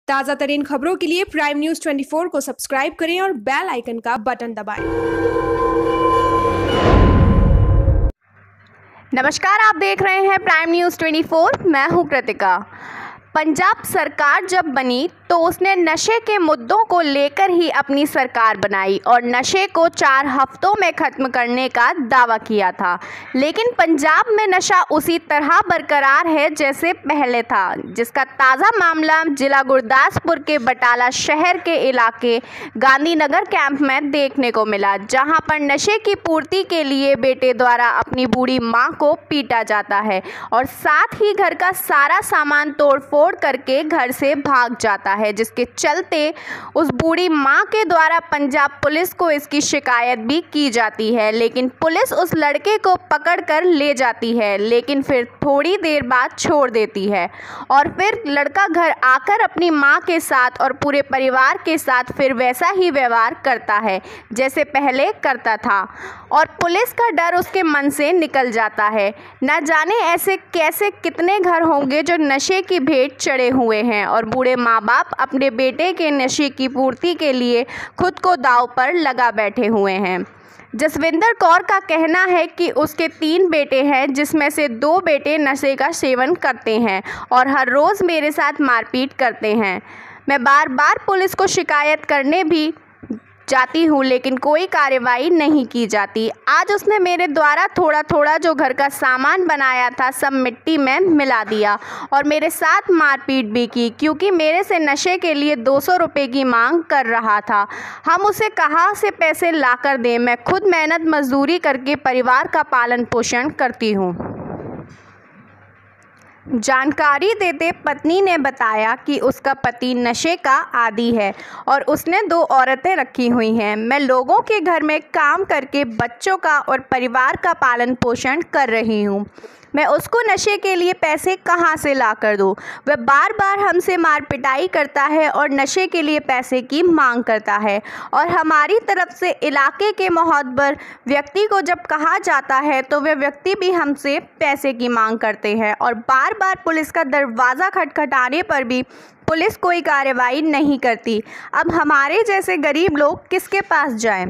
ताज़ा तरीन खबरों के लिए प्राइम न्यूज़ 24 को सब्सक्राइब करें और बेल आइकन का बटन दबाएं। नमस्कार, आप देख रहे हैं प्राइम न्यूज़ 24। मैं हूं कृतिका। पंजाब सरकार जब बनी तो उसने नशे के मुद्दों को लेकर ही अपनी सरकार बनाई और नशे को 4 हफ्तों में ख़त्म करने का दावा किया था। लेकिन पंजाब में नशा उसी तरह बरकरार है जैसे पहले था, जिसका ताज़ा मामला जिला गुरदासपुर के बटाला शहर के इलाके गांधीनगर कैंप में देखने को मिला, जहां पर नशे की पूर्ति के लिए बेटे द्वारा अपनी बूढ़ी मां को पीटा जाता है और साथ ही घर का सारा सामान तोड़फोड़ करके घर से भाग जाता है, जिसके चलते उस बूढ़ी मां के द्वारा पंजाब पुलिस को इसकी शिकायत भी की जाती है। लेकिन पुलिस उस लड़के को पकड़कर ले जाती है, लेकिन फिर थोड़ी देर बाद छोड़ देती है और फिर लड़का घर आकर अपनी मां के साथ और पूरे परिवार के साथ फिर वैसा ही व्यवहार करता है जैसे पहले करता था और पुलिस का डर उसके मन से निकल जाता है। न जाने ऐसे कैसे कितने घर होंगे जो नशे की भेंट चढ़े हुए हैं और बूढ़े माँ बाप अपने बेटे के नशे की पूर्ति के लिए खुद को दांव पर लगा बैठे हुए हैं। जसविंदर कौर का कहना है कि उसके 3 बेटे हैं, जिसमें से 2 बेटे नशे का सेवन करते हैं और हर रोज़ मेरे साथ मारपीट करते हैं। मैं बार बार पुलिस को शिकायत करने भी जाती हूँ, लेकिन कोई कार्रवाई नहीं की जाती। आज उसने मेरे द्वारा थोड़ा थोड़ा जो घर का सामान बनाया था सब मिट्टी में मिला दिया और मेरे साथ मारपीट भी की, क्योंकि मेरे से नशे के लिए 200 रुपये की मांग कर रहा था। हम उसे कहाँ से पैसे लाकर दें? मैं खुद मेहनत मजदूरी करके परिवार का पालन पोषण करती हूँ। जानकारी देते पत्नी ने बताया कि उसका पति नशे का आदी है और उसने 2 औरतें रखी हुई हैं। मैं लोगों के घर में काम करके बच्चों का और परिवार का पालन पोषण कर रही हूँ। मैं उसको नशे के लिए पैसे कहाँ से ला कर दूँ? वह बार बार हमसे मार पिटाई करता है और नशे के लिए पैसे की मांग करता है और हमारी तरफ से इलाके के मोहतबर व्यक्ति को जब कहा जाता है तो वह व्यक्ति भी हमसे पैसे की मांग करते हैं और बार बार पुलिस का दरवाज़ा खटखटाने पर भी पुलिस कोई कार्रवाई नहीं करती। अब हमारे जैसे गरीब लोग किसके पास जाएं?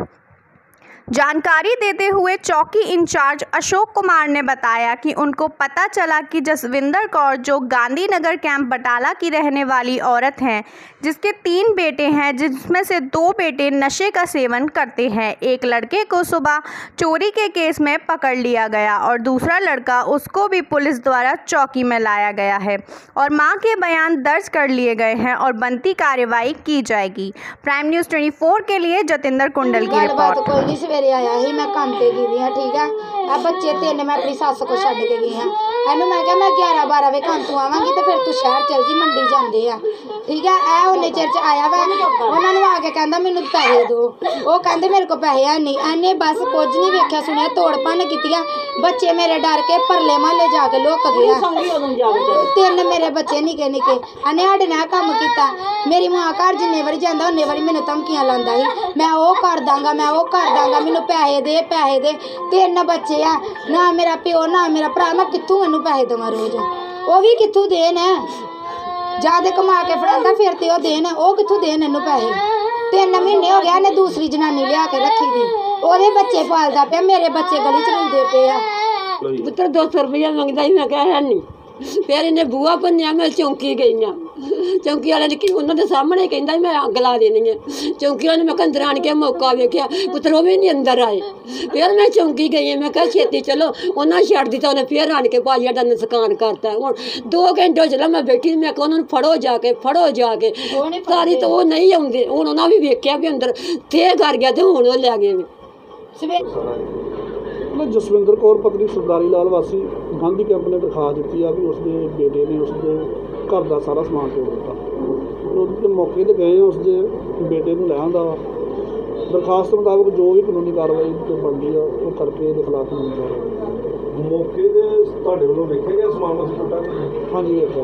जानकारी देते हुए चौकी इंचार्ज अशोक कुमार ने बताया कि उनको पता चला कि जसविंदर कौर, जो गांधीनगर कैंप बटाला की रहने वाली औरत हैं, जिसके 3 बेटे हैं, जिसमें से 2 बेटे नशे का सेवन करते हैं। एक लड़के को सुबह चोरी के केस में पकड़ लिया गया और दूसरा लड़का, उसको भी पुलिस द्वारा चौकी में लाया गया है और मां के बयान दर्ज कर लिए गए हैं और बनती कार्रवाई की जाएगी। प्राइम न्यूज़ 24 के लिए जतिंदर कुंडल की रिपोर्ट। सवेरे आया ही मैं काम पे गई हाँ, ठीक है। अब बच्चे 3 मैं अपनी सस को छड़ के गई हाँ। एनू मैं क्या मैं 11-12 वे काम तू आवांगी तो फिर तू शहर चल जी, मंडी जाते हैं, ठीक है। ए उन्हें चिर च आया वा, उन्होंने आके कहता मैनू पैसे दो, वो कहते मेरे को पैसे है नहीं। एने बस कुछ नहीं वेख्या सुनिया, तोड़ भन्न कीतियां। बच्चे मेरे डर के परले महल्ले जाके लुक गया। 3 मेरे बच्चे निके निके। एने साडे नाल काम किया। मेरी मां घर जिन्ने बारी जांदा उन्ने बारी मैनू धमकियां लांदा ही, मैं वो कर दांगा, मैं वो कर दांगा, मैनू पैसे दे पैसे दे। 3 बच्चे आ, ना मेरा प्यो ना मेरा भरा, मैं कित्थों मैनू पैसे देवां रोज? वो भी कित्थों देन? ज्यादा कमा के फड़ांदा फिर ते ओ देन, वो कित्थों देन इनू पैसे? 3 महीने हो गया ने दूसरी जनानी लिया के रखी थी, ओदे बच्चे पालदा पे, मेरे बच्चे गली च रुलदे पे आ। पुत्र 200 रुपया मंगदा ही, मैं कहा है नहीं। फिर इन्हें बूआ भन्निया, मैं चौंकी गई हाँ। चौंकी वाले ने उन्होंने सामने कहता मैं अग ला देनी है। चौंकी वाले मैं अंदर आन के मौका वेख्या, पुत्र वो भी नहीं अंदर आए। फिर मैं चौंकी गई, मैं कहा छेती चलो, उन्हें छड़ दिता, उन्हें फिर आन के भाई साडा नुकसान करता है। हूँ 2 घंटे चला मैं बैठी, मैं कहा उन्होंने फड़ो जाके सारी तो वो नहीं आते। हूँ उन्होंने भी वेख्या भी अंदर थे कर गया, तो हूँ वो लै गए। जसविंदर कौर पत्नी सरदारी लाल वासी गांधी कैंप ने दरखास्त दी है कि उसके बेटे ने उसके घर का सारा समान तोड़ दिता। उसके मौके पर गए, उसके बेटे को लै आंदा। दरखास्त मुताबिक जो भी कानूनी कार्रवाई बनती है वो करके खिलाफ कानूनी कार्रवाई। मौके पर तुहाडे वल्लों वेख्या गया समान असीं टुटा? हाँ जी, वेख्या।